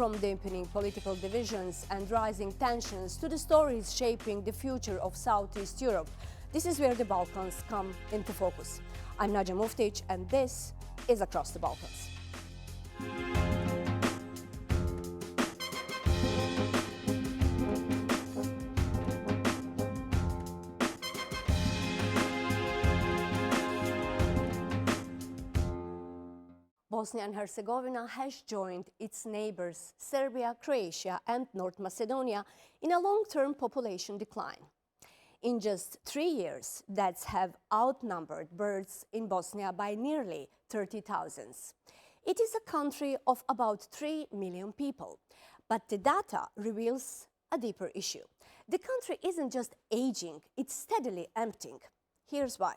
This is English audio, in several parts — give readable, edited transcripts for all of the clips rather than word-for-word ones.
From deepening political divisions and rising tensions to the stories shaping the future of Southeast Europe, this is where the Balkans come into focus. I'm Nadia Muftic, and this is Across the Balkans. Bosnia and Herzegovina has joined its neighbours Serbia, Croatia and North Macedonia in a long-term population decline. In just 3 years, deaths have outnumbered births in Bosnia by nearly 30,000. It is a country of about 3 million people, but the data reveals a deeper issue. The country isn't just aging, it's steadily emptying. Here's why.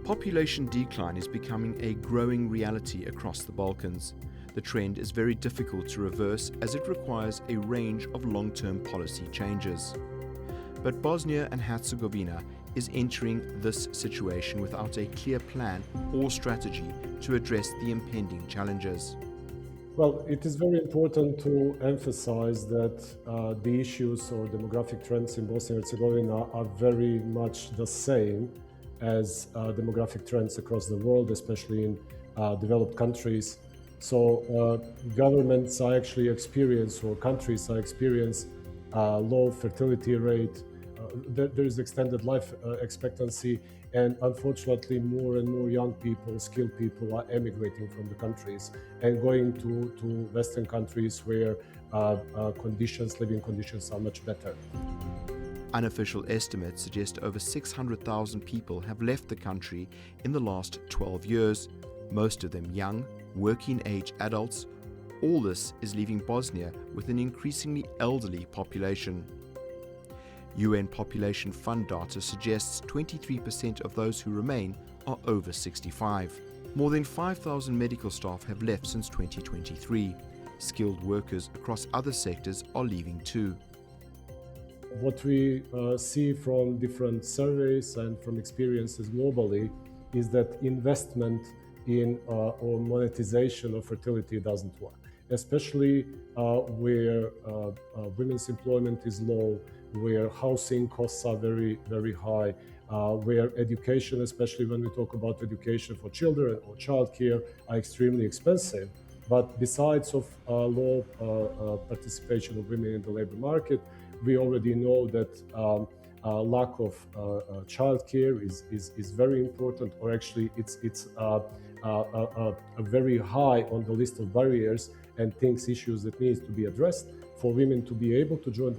Population decline is becoming a growing reality across the Balkans. The trend is very difficult to reverse as it requires a range of long-term policy changes. But Bosnia and Herzegovina is entering this situation without a clear plan or strategy to address the impending challenges. Well, it is very important to emphasize that the issues or demographic trends in Bosnia and Herzegovina are very much the same as demographic trends across the world, especially in developed countries. So governments are actually experience, or countries are experience low fertility rate, there is extended life expectancy, and unfortunately more and more young people, skilled people are emigrating from the countries and going to Western countries where living conditions are much better. Unofficial estimates suggest over 600,000 people have left the country in the last 12 years, most of them young, working-age adults. All this is leaving Bosnia with an increasingly elderly population. UN Population Fund data suggests 23% of those who remain are over 65. More than 5,000 medical staff have left since 2023. Skilled workers across other sectors are leaving too. What we see from different surveys and from experiences globally is that investment in or monetization of fertility doesn't work, especially where women's employment is low, where housing costs are very, very high, where education, especially when we talk about education for children or childcare, are extremely expensive. But besides of low participation of women in the labor market, we already know that lack of childcare is very important, or actually it's very high on the list of barriers and issues that needs to be addressed for women to be able to join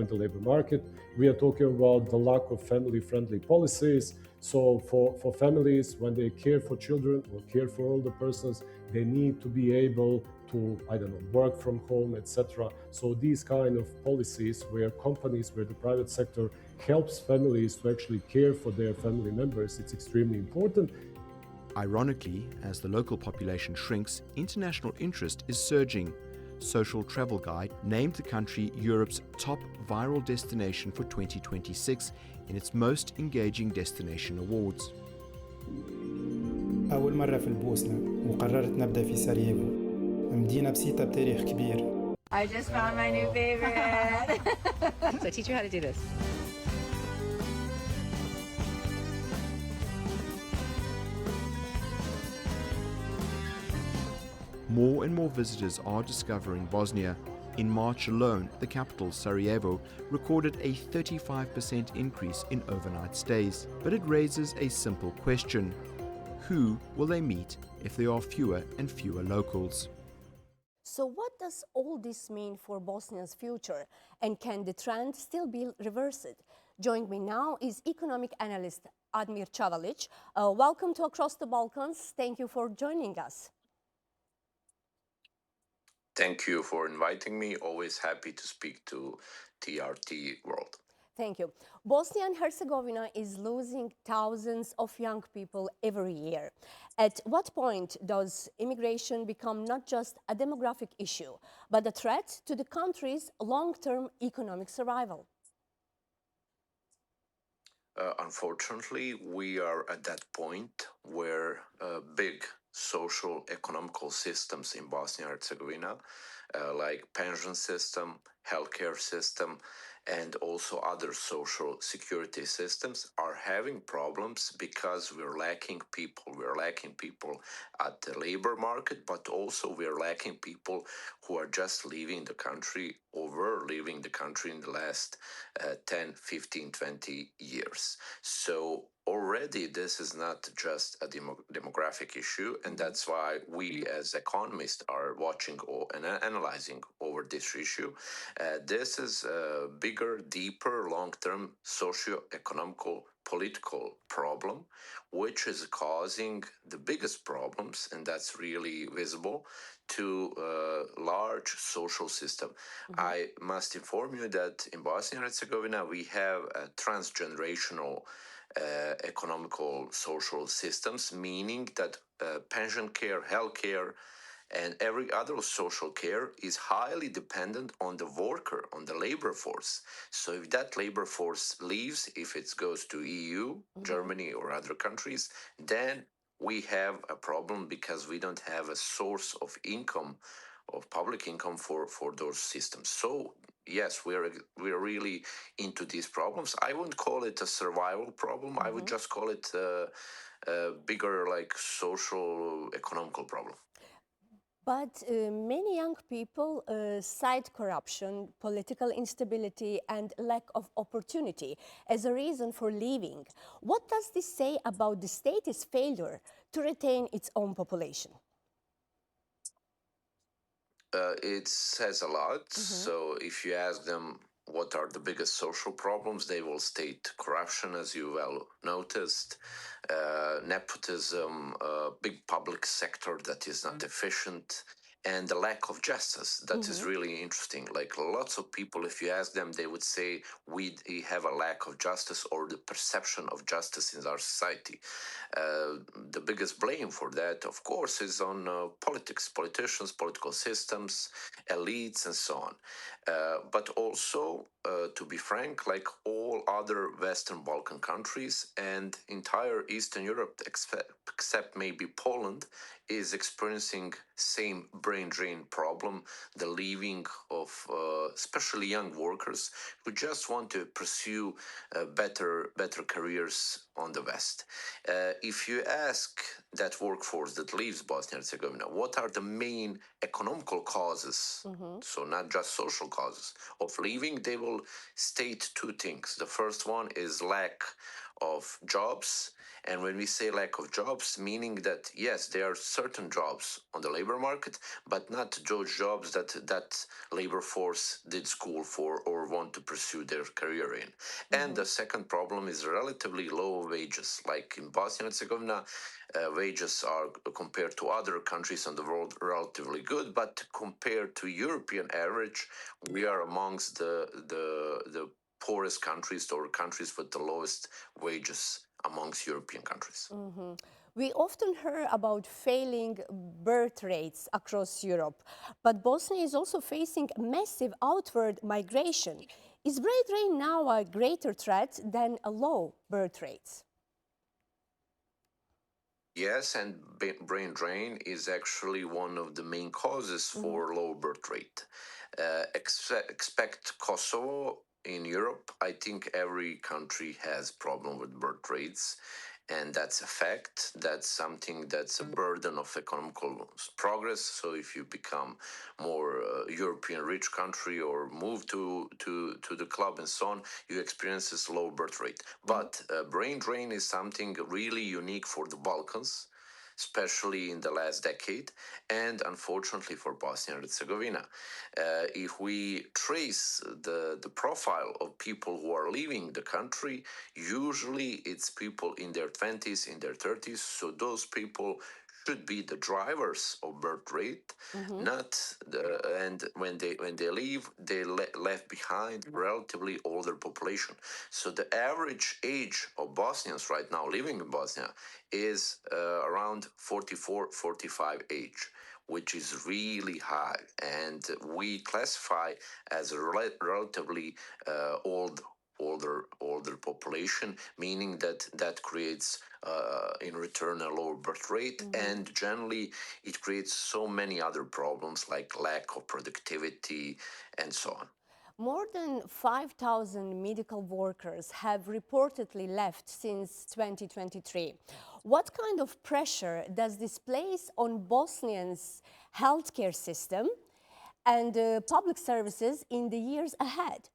the labor market. We are talking about the lack of family-friendly policies. So for families, when they care for children or care for older persons, they need to be able to, work from home, etc. So these kind of policies where companies, where the private sector helps families to actually care for their family members, it's extremely important. Ironically, as the local population shrinks, international interest is surging. Social Travel Guide named the country Europe's top viral destination for 2026 in its Most Engaging Destination Awards. أول مرة في البوسنة وقررت نبدأ في سراييفو مدينة بسيطة بتاريخ كبير. I just found my new favorite. So teach you how to do this. More and more visitors are discovering Bosnia. In March alone, the capital, Sarajevo, recorded a 35% increase in overnight stays. But it raises a simple question. Who will they meet if there are fewer and fewer locals? So what does all this mean for Bosnia's future? And can the trend still be reversed? Joining me now is economic analyst Admir Cavalic. Welcome to Across the Balkans. Thank you for joining us. Thank you for inviting me. Always happy to speak to TRT World. Thank you. Bosnia and Herzegovina is losing thousands of young people every year. At what point does immigration become not just a demographic issue, but a threat to the country's long-term economic survival? Unfortunately, we are at that point where big social economical systems in Bosnia and Herzegovina, like pension system, healthcare system, and also other social security systems are having problems because we're lacking people. We're lacking people at the labor market, but also we're lacking people who are just leaving the country or were leaving the country in the last 10, 15, 20 years. So already this is not just a demographic issue, and that's why we as economists are watching and analyzing over this issue. This is a bigger, deeper, long-term socio-economical political problem, which is causing the biggest problems, and that's really visible to a large social system. I must inform you that in Bosnia and Herzegovina, we have a transgenerational economical social systems, meaning that pension care, health care, and every other social care is highly dependent on the worker, on the labor force. So if that labor force leaves, if it goes to EU, Germany, or other countries, then we have a problem because we don't have a source of income, of public income for those systems. So yes, we're really into these problems. I wouldn't call it a survival problem. I would just call it a bigger, like, social economical problem. But many young people cite corruption, political instability, and lack of opportunity as a reason for leaving. What does this say about the state's failure to retain its own population? It says a lot. So if you ask them what are the biggest social problems, they will state corruption, as you well noticed, nepotism, big public sector that is not efficient, and the lack of justice. That is really interesting. Like, lots of people, if you ask them, they would say we have a lack of justice, or the perception of justice in our society. The biggest blame for that, of course, is on politics, politicians, political systems, elites, and so on. But also, to be frank, like all other Western Balkan countries and entire Eastern Europe, except maybe Poland, is experiencing same brain drain problem, the leaving of especially young workers who just want to pursue better careers on the West. If you ask that workforce that leaves Bosnia and Herzegovina, what are the main economical causes, so not just social causes, of leaving, they will state two things. The first one is lack of jobs. And when we say lack of jobs, meaning that, yes, there are certain jobs on the labor market, but not those jobs that labor force did school for or want to pursue their career in. And the second problem is relatively low wages. Like in Bosnia and Herzegovina, wages are, compared to other countries in the world, relatively good, but compared to European average, we are amongst the poorest countries, or countries with the lowest wages amongst European countries. We often hear about failing birth rates across Europe, but Bosnia is also facing massive outward migration. Is brain drain now a greater threat than a low birth rates? Yes, and brain drain is actually one of the main causes for low birth rate. Expect Kosovo in Europe. I think every country has problem with birth rates, and that's a fact. That's something that's a burden of economical progress. So if you become more European rich country or move to the club and so on, you experience this low birth rate. But brain drain is something really unique for the Balkans, especially in the last decade, and unfortunately for Bosnia and Herzegovina. If we trace the profile of people who are leaving the country, usually it's people in their 20s, in their 30s, so those people should be the drivers of birth rate, not and when they leave, they left behind relatively older population. So the average age of Bosnians right now living in Bosnia is around 44, 45 age, which is really high, and we classify as a relatively older population, meaning that creates in return a lower birth rate, and generally it creates so many other problems like lack of productivity and so on. More than 5,000 medical workers have reportedly left since 2023. What kind of pressure does this place on Bosnians' healthcare system and public services in the years ahead?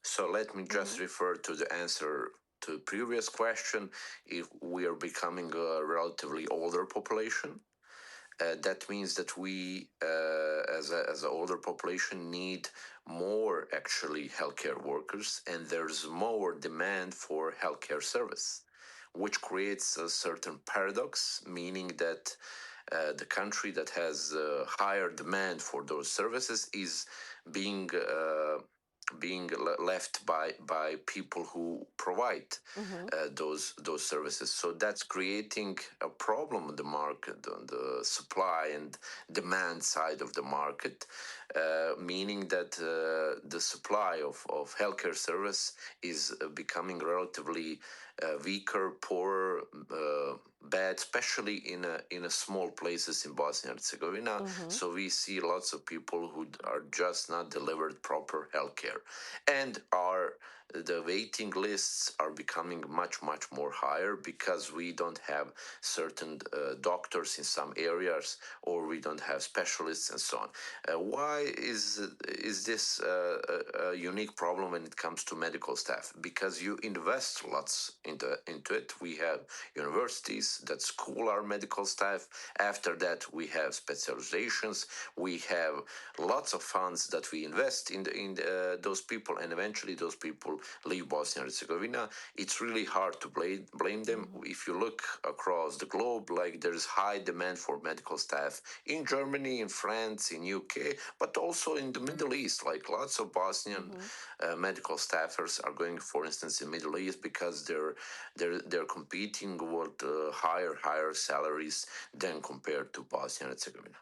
So let me just refer to the answer to the previous question. If we are becoming a relatively older population, that means that we, as an older population, need more actually healthcare workers, and there's more demand for healthcare service, which creates a certain paradox, meaning that the country that has higher demand for those services is being left by people who provide those services. So that's creating a problem in the market, on the supply and demand side of the market, meaning that the supply of healthcare service is becoming relatively weaker, poorer, bad, especially in a small places in Bosnia and Herzegovina. So we see lots of people who are just not delivered proper healthcare, and the waiting lists are becoming much more higher because we don't have certain doctors in some areas, or we don't have specialists and so on. Why is this a unique problem when it comes to medical staff? Because you invest lots into it. We have universities that school our medical staff. After that, we have specializations. We have lots of funds that we invest in those people, and eventually those people leave Bosnia and Herzegovina. It's really hard to blame them. If you look across the globe, like there's high demand for medical staff in Germany, in France, in UK, but also in the Middle East. Like lots of Bosnian medical staffers are going, for instance, in Middle East because they're competing with higher salaries than compared to Bosnia and Herzegovina.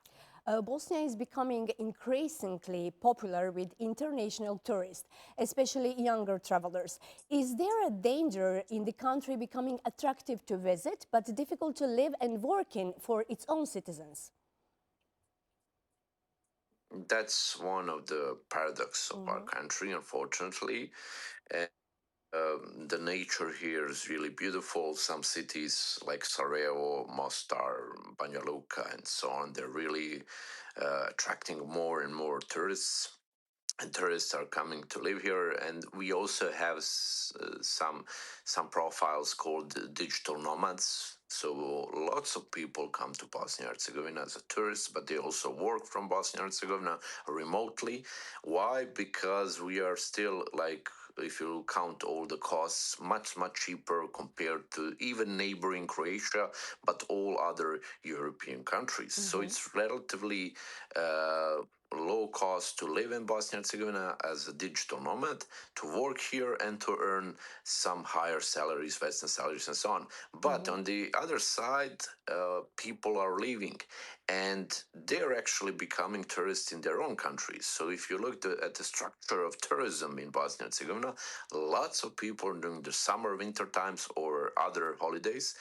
Bosnia is becoming increasingly popular with international tourists, especially younger travelers. Is there a danger in the country becoming attractive to visit, but difficult to live and work in for its own citizens? That's one of the paradoxes of our country, unfortunately. The nature here is really beautiful. Some cities like Sarajevo, Mostar, Banja Luka, and so on, they're really attracting more and more tourists. And tourists are coming to live here, and we also have some profiles called digital nomads. So lots of people come to Bosnia and Herzegovina as a tourist, but they also work from Bosnia and Herzegovina remotely. Why? Because we are still, like, if you count all the costs, much cheaper compared to even neighboring Croatia, but all other European countries. So it's relatively low cost to live in Bosnia and Herzegovina as a digital nomad, to work here and to earn some higher salaries, Western salaries, and so on. But on the other side, people are leaving, and they're actually becoming tourists in their own countries. So if you look at the structure of tourism in Bosnia and Herzegovina, lots of people during the summer, winter times, or other holidays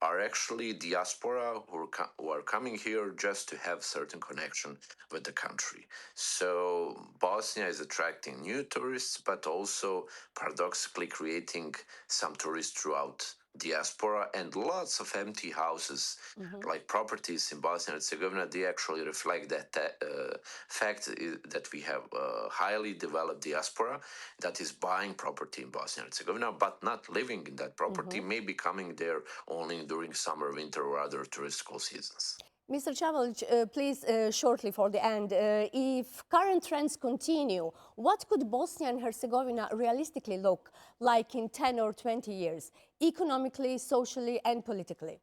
are actually diaspora who are coming here just to have certain connection with the country. So Bosnia is attracting new tourists, but also paradoxically creating some tourists throughout diaspora, and lots of empty houses, like properties in Bosnia and Herzegovina. They actually reflect that fact that we have a highly developed diaspora that is buying property in Bosnia and Herzegovina, but not living in that property, maybe coming there only during summer, winter, or other touristical seasons. Mr. Cavalic, please, shortly for the end, if current trends continue, what could Bosnia and Herzegovina realistically look like in 10 or 20 years, economically, socially, and politically?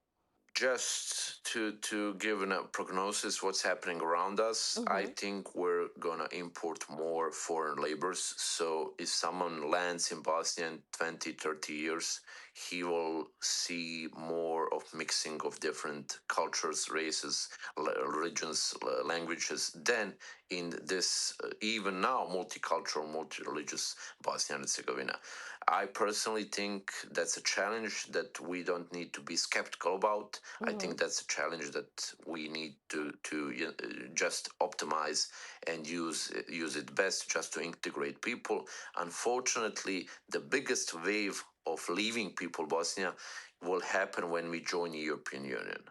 Just to give a prognosis what's happening around us, I think we're we're gonna import more foreign laborers. So if someone lands in Bosnia in 20, 30 years, he will see more of mixing of different cultures, races, religions, languages than in this, even now, multicultural, multi-religious Bosnia and Herzegovina. I personally think that's a challenge that we don't need to be skeptical about. I think that's a challenge that we need to just optimize and use it best just to integrate people. Unfortunately, the biggest wave of leaving people Bosnia will happen when we join the European Union.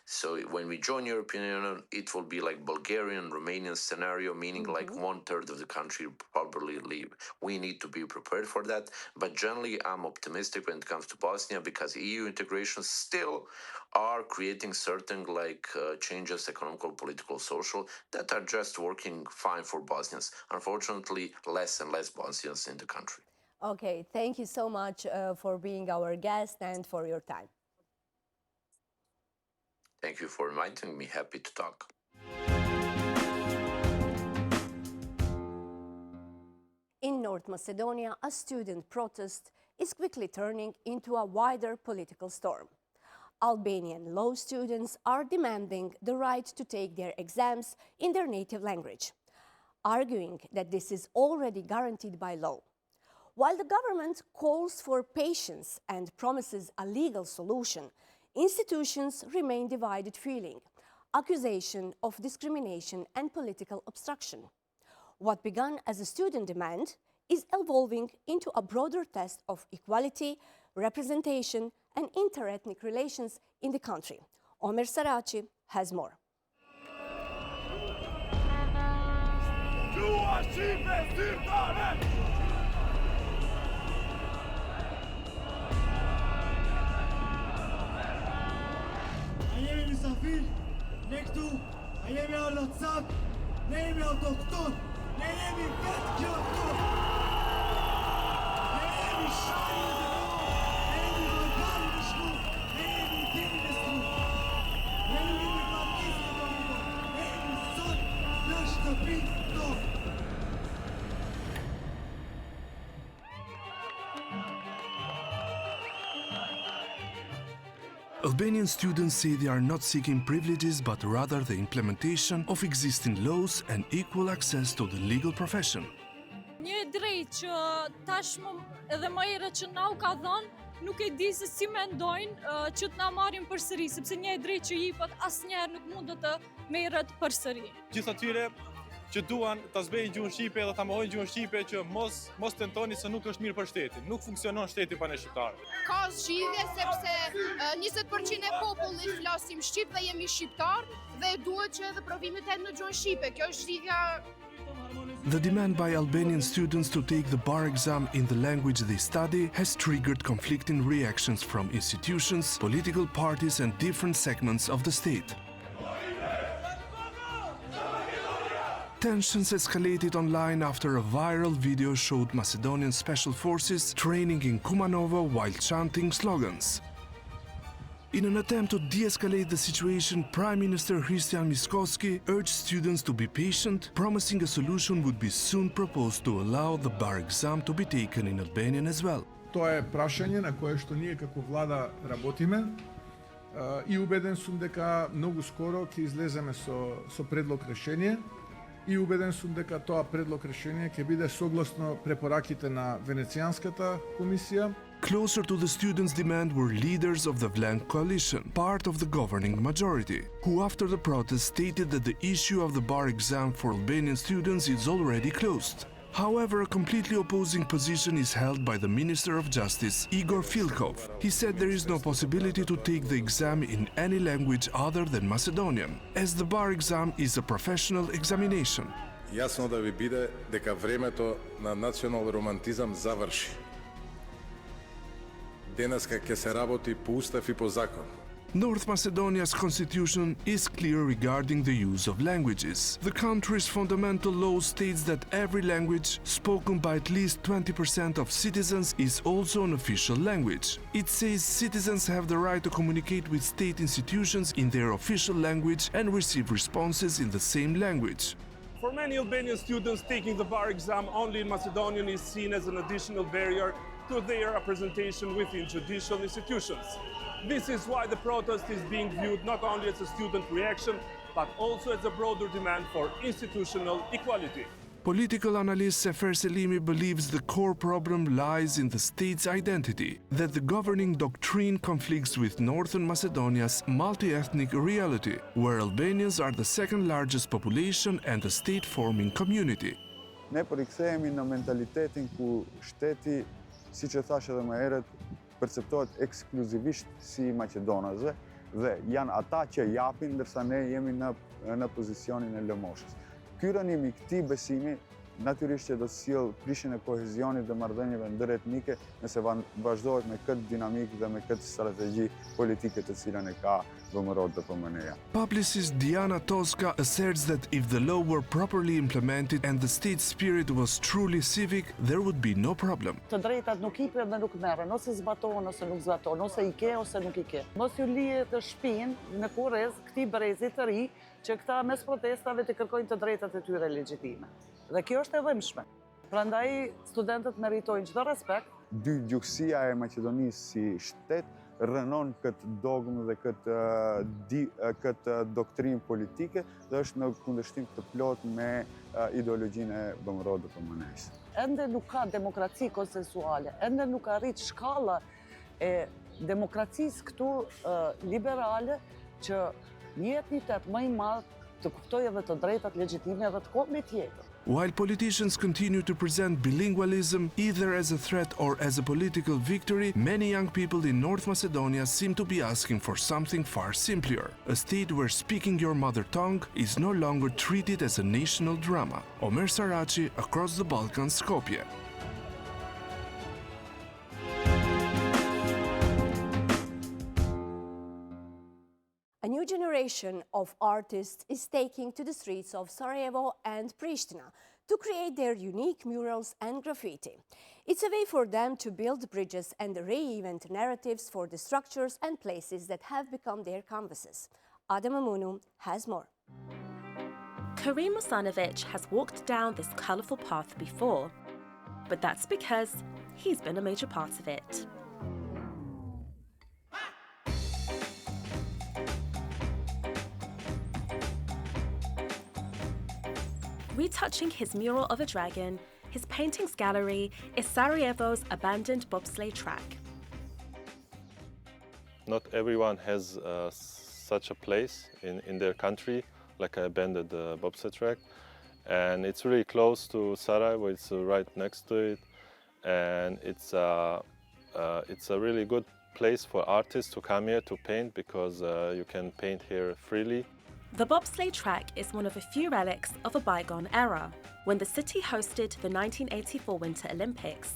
So when we join European Union, it will be like Bulgarian, Romanian scenario, meaning like 1/3 of the country will probably leave. We need to be prepared for that. But generally, I'm optimistic when it comes to Bosnia because EU integration still are creating certain changes, economical, political, social, that are just working fine for Bosnians. Unfortunately, less and less Bosnians in the country. Okay, thank you so much for being our guest and for your time. Thank you for inviting me. Happy to talk. In North Macedonia, a student protest is quickly turning into a wider political storm. Albanian law students are demanding the right to take their exams in their native language, arguing that this is already guaranteed by law. While the government calls for patience and promises a legal solution, institutions remain divided, fueling accusation of discrimination and political obstruction. What began as a student demand is evolving into a broader test of equality, representation, and interethnic relations in the country. Omer Saraci has more. Misafir, ne këtu, a jemi arlatsak, ne jemi autokton, ne jemi vetë kjo këtu. Ne jemi shani të këtu, ne jemi Balkani të shku, ne jemi dini në stru. Ne jemi partisi të këtu, ne jemi sot në shtëpi këtu. Albanian students say they are not seeking privileges but rather the implementation of existing laws and equal access to the legal profession. Një drejt që tashmë edhe më herët që na u ka dhënë, nuk e di se si mendojnë që të na marrin përsëri, sepse një drejt që jepet asnjëherë nuk mund të merret përsëri. Gjithë atyre që duan ta zbejnë gjuhën shqipe dhe ta mohojnë gjuhën shqipe që mos tentoni se nuk është mirë për shtetin. Nuk funksionon shteti pa ne shqiptarë. Ka zgjidhje sepse 20% e popullit flasim shqip dhe jemi shqiptar dhe duhet që edhe provimet jenë në gjuhën shqipe. Kjo është zgjidhja. The demand by Albanian students to take the bar exam in the language they study has triggered conflicting reactions from institutions, political parties and different segments of the state. Tensions escalated online after a viral video showed Macedonian special forces training in Kumanovo while chanting slogans. In an attempt to de-escalate the situation, Prime Minister Hristijan Mickoski urged students to be patient, promising a solution would be soon proposed to allow the bar exam to be taken in Albanian as well. Тоа е прашање на кое што ние како влада работиме и убеден сум дека многу скоро ќе излеземе со предлог решение и убеден сум дека тоа предлог решение ќе биде согласно препораките на Венецијанската комисија. Closer to the students' demand were leaders of the Vland coalition, part of the governing majority, who after the protest stated that the issue of the bar exam for Albanian students is already closed. However, a completely opposing position is held by the Minister of Justice, Igor Filkov. He said there is no possibility to take the exam in any language other than Macedonian, as the bar exam is a professional examination. Јасно да ви биде дека времето на национален романтизам заврши. Денеска ќе се работи по устав и по закон. North Macedonia's constitution is clear regarding the use of languages. The country's fundamental law states that every language spoken by at least 20% of citizens is also an official language. It says citizens have the right to communicate with state institutions in their official language and receive responses in the same language. For many Albanian students, taking the bar exam only in Macedonian is seen as an additional barrier to their representation within judicial institutions. This is why the protest is being viewed not only as a student reaction, but also as a broader demand for institutional equality. Political analyst Sefer Selimi believes the core problem lies in the state's identity, that the governing doctrine conflicts with Northern Macedonia's multi-ethnic reality, where Albanians are the second largest population and a state-forming community. Ne po rikthehemi në mentalitetin ku shteti, siç e thash edhe më herët, perceptohet ekskluzivisht si maqedonazë dhe janë ata që japin ndërsa ne jemi në pozicionin e lëmoshës. Ky rënim i këtij besimi natyrisht që do të sjellë prishjen e kohezionit dhe marrëdhënieve ndëretnike nëse vazhdohet me këtë dinamikë dhe me këtë strategji politike të cilën e ka vëmëror DPMN-ja. Publicist Diana Toska asserts that if the law were properly implemented and the state spirit was truly civic, there would be no problem. Të drejtat nuk hipen dhe nuk merren, ose zbatohen ose nuk zbatohen, ose i ke ose nuk i ke. Mos ju lije të shpinë në kurrez këtij brezit të ri që këta mes protestave të kërkojnë të drejtat e tyre legjitime. Dhe kjo është e dhimbshme. Prandaj studentët meritojnë çdo respekt. Dygjuesia e Maqedonisë si shtet rënon këtë dogmë dhe këtë doktrinë politike dhe është në kundërshtim të plot me ideologjinë e BMR DPMN-s. Ende nuk ka demokraci konsensuale, ende nuk arrit shkalla e demokracisë këtu liberale që një etnitet më i madh të kuptojë edhe të drejtat legjitime edhe të kombit tjetër. While politicians continue to present bilingualism either as a threat or as a political victory, many young people in North Macedonia seem to be asking for something far simpler, a state where speaking your mother tongue is no longer treated as a national drama. Omer Saraci, Across the Balkans, Skopje. A new generation of artists is taking to the streets of Sarajevo and Pristina to create their unique murals and graffiti. It's a way for them to build bridges and reinvent narratives for the structures and places that have become their canvases. Adem Amunu has more. Karim Osanovic has walked down this colourful path before, but that's because he's been a major part of it. Retouching his mural of a dragon, his paintings gallery is Sarajevo's abandoned bobsleigh track. Not everyone has such a place in their country, like an abandoned bobsleigh track. And it's really close to Sarajevo, it's right next to it. And it's a really good place for artists to come here to paint because you can paint here freely. The bobsleigh track is one of a few relics of a bygone era, when the city hosted the 1984 Winter Olympics.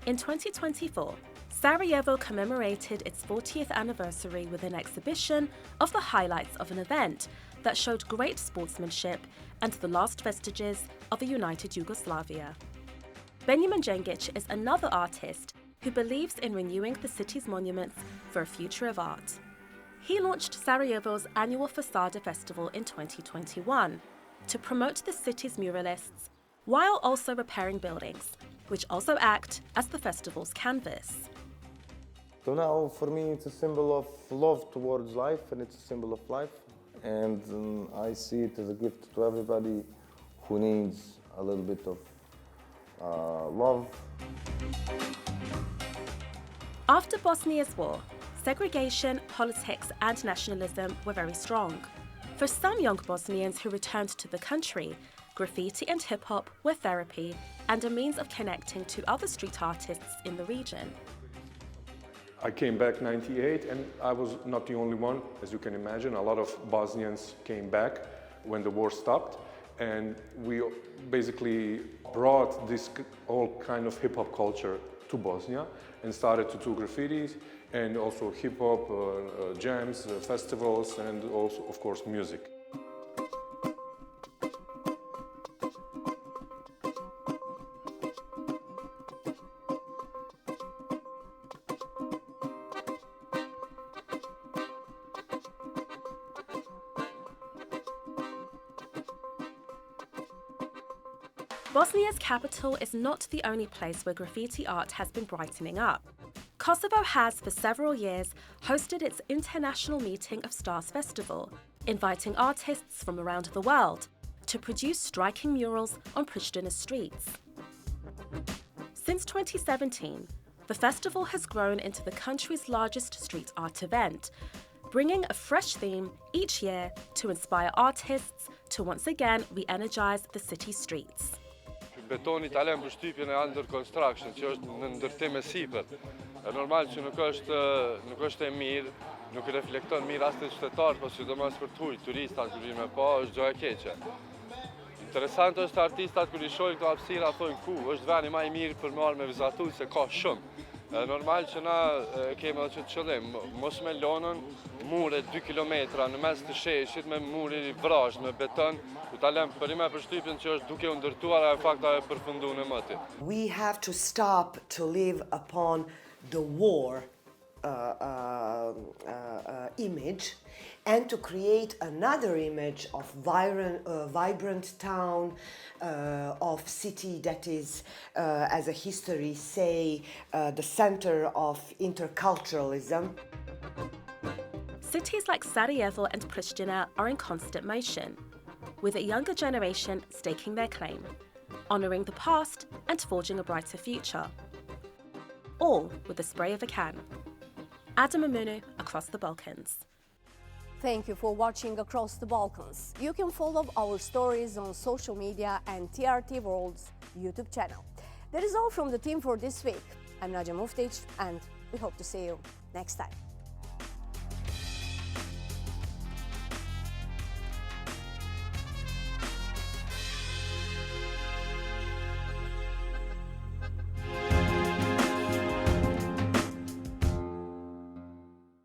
In 2024, Sarajevo commemorated its 40th anniversary with an exhibition of the highlights of an event that showed great sportsmanship and the last vestiges of a united Yugoslavia. Benjamin Jengic is another artist who believes in renewing the city's monuments for a future of art. He launched Sarajevo's annual Facade Festival in 2021 to promote the city's muralists, while also repairing buildings, which also act as the festival's canvas. So now, for me, it's a symbol of love towards life, and it's a symbol of life. And I see it as a gift to everybody who needs a little bit of love. After Bosnia's war, segregation, politics and nationalism were very strong. For some young Bosnians who returned to the country, graffiti and hip-hop were therapy and a means of connecting to other street artists in the region. I came back in '98 and I was not the only one, as you can imagine. A lot of Bosnians came back when the war stopped, and we basically brought this whole kind of hip-hop culture to Bosnia and started to do graffitis and also hip-hop jams, festivals, and also, of course, music. Bosnia's capital is not the only place where graffiti art has been brightening up. Kosovo has, for several years, hosted its International Meeting of Stars Festival, inviting artists from around the world to produce striking murals on Pristina's streets. Since 2017, the festival has grown into the country's largest street art event, bringing a fresh theme each year to inspire artists to once again re-energize the city's streets. Betoni italian për shtypjen e under construction, që është në ndërtim e sipër. Normal që nuk është e mirë, nuk reflekton mirë as te qytetarët, po sidomos për turistat kur vinë me pa, është gjë e keqe. Interesant është artistat kur I shohin këto hapësira thonë ku është veni më I mirë për marrë me vizatues se ka shumë. Normal që na kemi atë qëllim, mos me lonën mure 2 kilometra në mes të sheshit me muri I vrasht me beton, ku ta lëm përime për shtypjen që është duke u ndërtuar ajo fakta e përfunduar në mëti. We have to stop to live upon the war image and to create another image of vibrant town, of city that is, as a history say, the center of interculturalism. Cities like Sarajevo and Pristina are in constant motion, with a younger generation staking their claim, honouring the past and forging a brighter future. All with the spray of a can. Admir across the Balkans. Thank you for watching Across the Balkans. You can follow our stories on social media and TRT World's YouTube channel. That is all from the team for this week. I'm Nadia Muftic and we hope to see you next time.